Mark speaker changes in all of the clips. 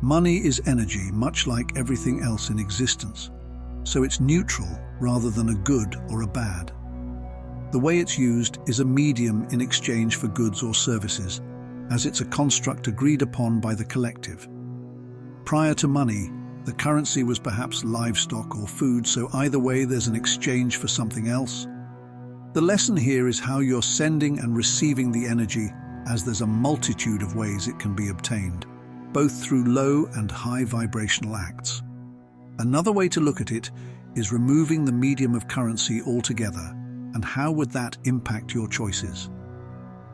Speaker 1: Money is energy, much like everything else in existence, so it's neutral rather than a good or a bad. The way it's used is a medium in exchange for goods or services, as it's a construct agreed upon by the collective. Prior to money, the currency was perhaps livestock or food, so either way there's an exchange for something else. The lesson here is how you're sending and receiving the energy, as there's a multitude of ways it can be obtained, both through low and high vibrational acts. Another way to look at it is removing the medium of currency altogether, and how would that impact your choices?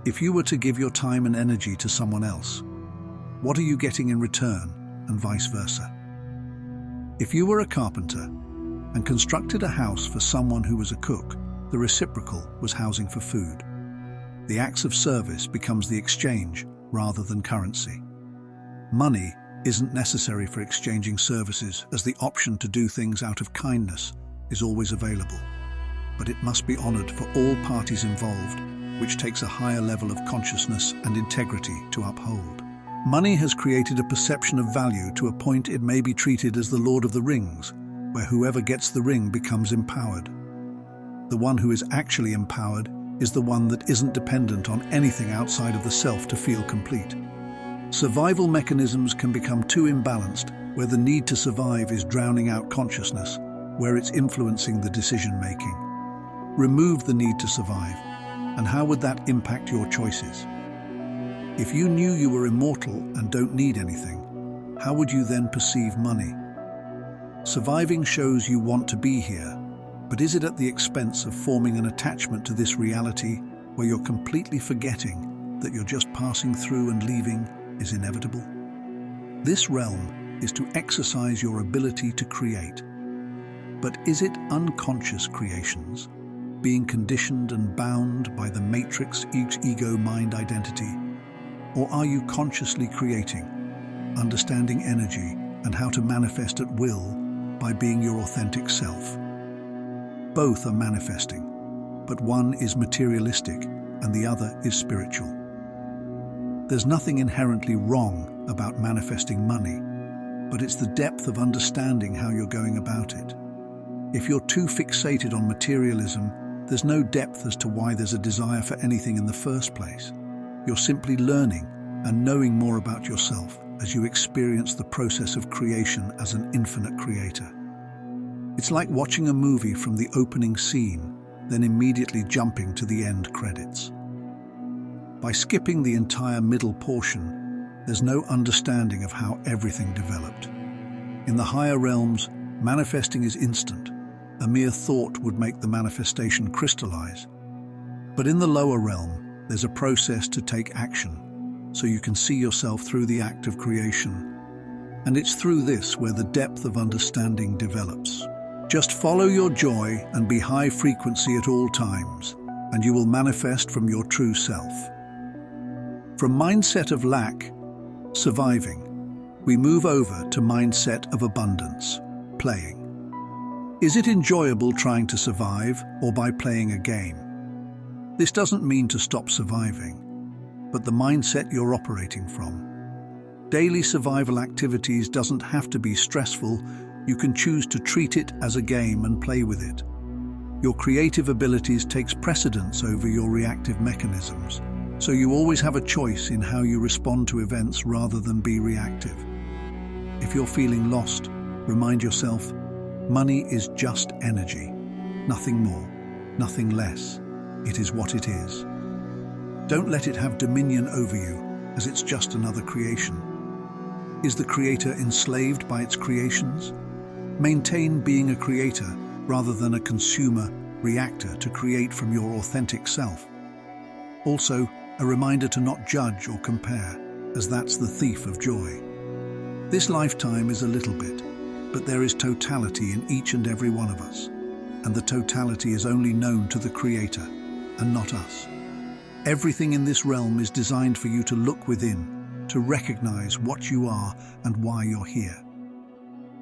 Speaker 1: If you were to give your time and energy to someone else, what are you getting in return, and vice versa? If you were a carpenter and constructed a house for someone who was a cook, the reciprocal was housing for food. The acts of service becomes the exchange rather than currency. Money isn't necessary for exchanging services, as the option to do things out of kindness is always available. But it must be honored for all parties involved, which takes a higher level of consciousness and integrity to uphold. Money has created a perception of value to a point it may be treated as the Lord of the Rings, where whoever gets the ring becomes empowered. The one who is actually empowered is the one that isn't dependent on anything outside of the self to feel complete. Survival mechanisms can become too imbalanced, where the need to survive is drowning out consciousness, where it's influencing the decision-making. Remove the need to survive, and how would that impact your choices? If you knew you were immortal and don't need anything, how would you then perceive money? Surviving shows you want to be here, but is it at the expense of forming an attachment to this reality where you're completely forgetting that you're just passing through and leaving is inevitable? This realm is to exercise your ability to create. But is it unconscious creations, being conditioned and bound by the matrix ego-mind identity? Or are you consciously creating, understanding energy and how to manifest at will by being your authentic self? Both are manifesting, but one is materialistic and the other is spiritual. There's nothing inherently wrong about manifesting money, but it's the depth of understanding how you're going about it. If you're too fixated on materialism, there's no depth as to why there's a desire for anything in the first place. You're simply learning and knowing more about yourself as you experience the process of creation as an infinite creator. It's like watching a movie from the opening scene, then immediately jumping to the end credits. By skipping the entire middle portion, there's no understanding of how everything developed. In the higher realms, manifesting is instant. A mere thought would make the manifestation crystallize. But in the lower realm, there's a process to take action, so you can see yourself through the act of creation. And it's through this where the depth of understanding develops. Just follow your joy and be high frequency at all times, and you will manifest from your true self. From mindset of lack, surviving, we move over to mindset of abundance, playing. Is it enjoyable trying to survive or by playing a game? This doesn't mean to stop surviving, but the mindset you're operating from. Daily survival activities doesn't have to be stressful. You can choose to treat it as a game and play with it. Your creative abilities takes precedence over your reactive mechanisms, so you always have a choice in how you respond to events rather than be reactive. If you're feeling lost, remind yourself, money is just energy, nothing more, nothing less. It is what it is. Don't let it have dominion over you, as it's just another creation. Is the creator enslaved by its creations? Maintain being a creator rather than a consumer reactor to create from your authentic self. Also, a reminder to not judge or compare, as that's the thief of joy. This lifetime is a little bit, but there is totality in each and every one of us, and the totality is only known to the Creator, and not us. Everything in this realm is designed for you to look within, to recognize what you are and why you're here.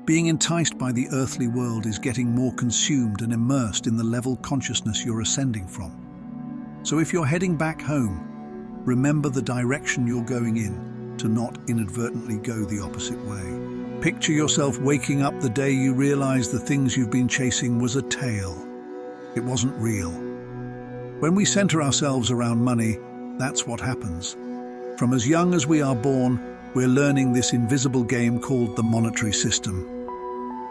Speaker 1: Being enticed by the earthly world is getting more consumed and immersed in the level consciousness you're ascending from. So if you're heading back home, remember the direction you're going in, to not inadvertently go the opposite way. Picture yourself waking up the day you realize the things you've been chasing was a tale. It wasn't real. When we center ourselves around money, that's what happens. From as young as we are born, we're learning this invisible game called the monetary system.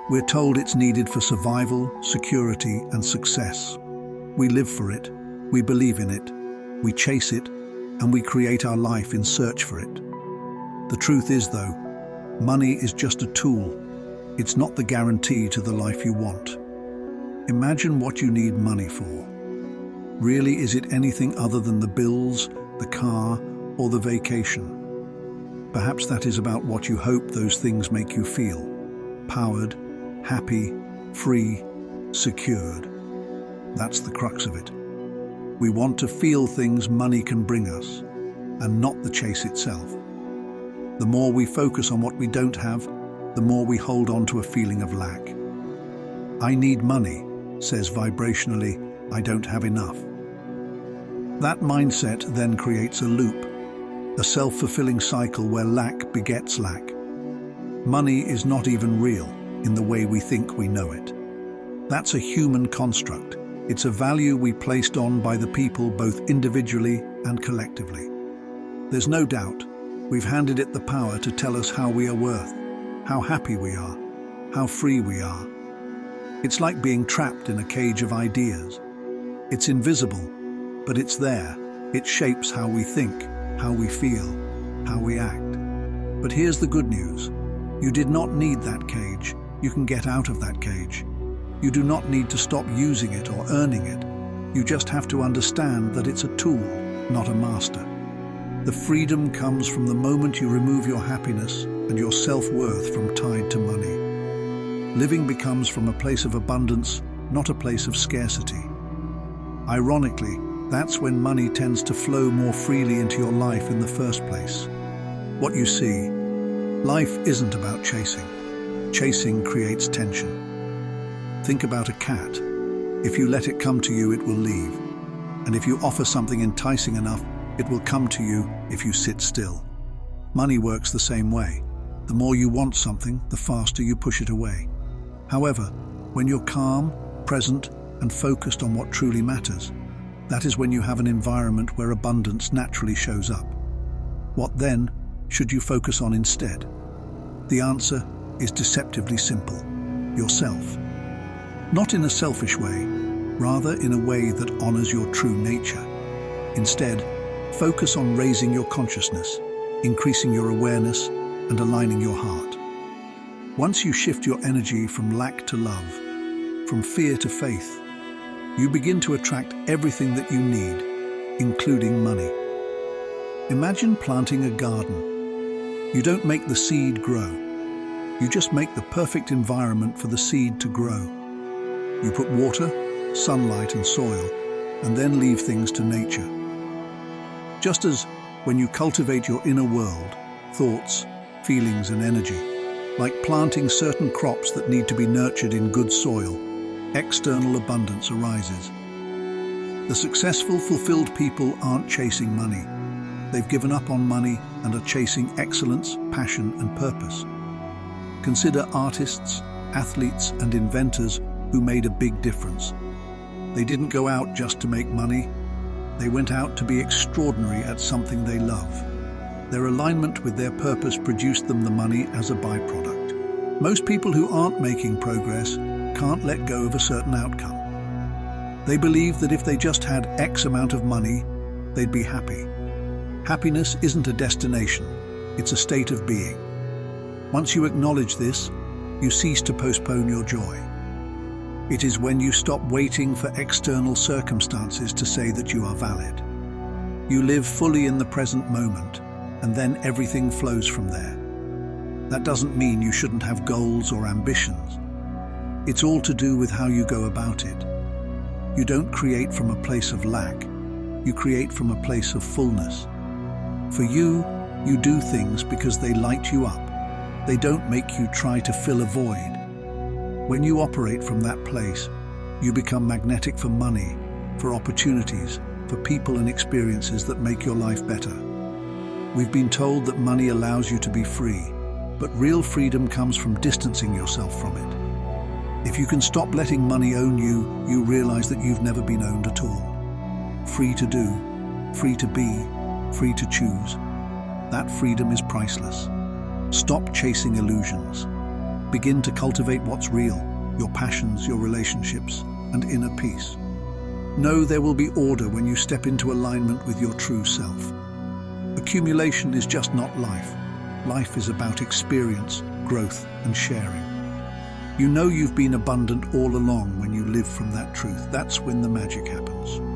Speaker 1: We're told it's needed for survival, security, and success. We live for it, we believe in it, we chase it, and we create our life in search for it. The truth is, though, money is just a tool. It's not the guarantee to the life you want. Imagine what you need money for. Really, is it anything other than the bills, the car, or the vacation? Perhaps that is about what you hope those things make you feel. Powered, happy, free, secured. That's the crux of it. We want to feel things money can bring us, and not the chase itself. The more we focus on what we don't have, the more we hold on to a feeling of lack. I need money, says vibrationally, I don't have enough. That mindset then creates a loop, a self-fulfilling cycle where lack begets lack. Money is not even real in the way we think we know it. That's a human construct. It's a value we placed on by the people both individually and collectively. There's no doubt we've handed it the power to tell us how we are worth, how happy we are, how free we are. It's like being trapped in a cage of ideas. It's invisible, but it's there. It shapes how we think, how we feel, how we act. But here's the good news. You did not need that cage. You can get out of that cage. You do not need to stop using it or earning it. You just have to understand that it's a tool, not a master. The freedom comes from the moment you remove your happiness and your self-worth from tied to money. Living becomes from a place of abundance, not a place of scarcity. Ironically, that's when money tends to flow more freely into your life in the first place. What you see, life isn't about chasing. Chasing creates tension. Think about a cat. If you let it come to you, it will leave. And if you offer something enticing enough, it will come to you if you sit still. Money works the same way. The more you want something, the faster you push it away. However, when you're calm, present, and focused on what truly matters, that is when you have an environment where abundance naturally shows up. What then should you focus on instead? The answer is deceptively simple: yourself. Not in a selfish way, rather in a way that honors your true nature. Instead, focus on raising your consciousness, increasing your awareness, and aligning your heart. Once you shift your energy from lack to love, from fear to faith, you begin to attract everything that you need, including money. Imagine planting a garden. You don't make the seed grow. You just make the perfect environment for the seed to grow. You put water, sunlight, and soil, and then leave things to nature. Just as when you cultivate your inner world, thoughts, feelings, and energy, like planting certain crops that need to be nurtured in good soil, external abundance arises. The successful, fulfilled people aren't chasing money. They've given up on money and are chasing excellence, passion, and purpose. Consider artists, athletes, and inventors who made a big difference. They didn't go out just to make money. They went out to be extraordinary at something they love. Their alignment with their purpose produced them the money as a byproduct. Most people who aren't making progress can't let go of a certain outcome. They believe that if they just had X amount of money, they'd be happy. Happiness isn't a destination, it's a state of being. Once you acknowledge this, you cease to postpone your joy. It is when you stop waiting for external circumstances to say that you are valid. You live fully in the present moment, and then everything flows from there. That doesn't mean you shouldn't have goals or ambitions. It's all to do with how you go about it. You don't create from a place of lack. You create from a place of fullness. For you, you do things because they light you up. They don't make you try to fill a void. When you operate from that place, you become magnetic for money, for opportunities, for people and experiences that make your life better. We've been told that money allows you to be free, but real freedom comes from distancing yourself from it. If you can stop letting money own you, you realize that you've never been owned at all. Free to do, free to be, free to choose. That freedom is priceless. Stop chasing illusions. Begin to cultivate what's real, your passions, your relationships, and inner peace. Know there will be order when you step into alignment with your true self. Accumulation is just not life. Life is about experience, growth, and sharing. You know you've been abundant all along when you live from that truth. That's when the magic happens.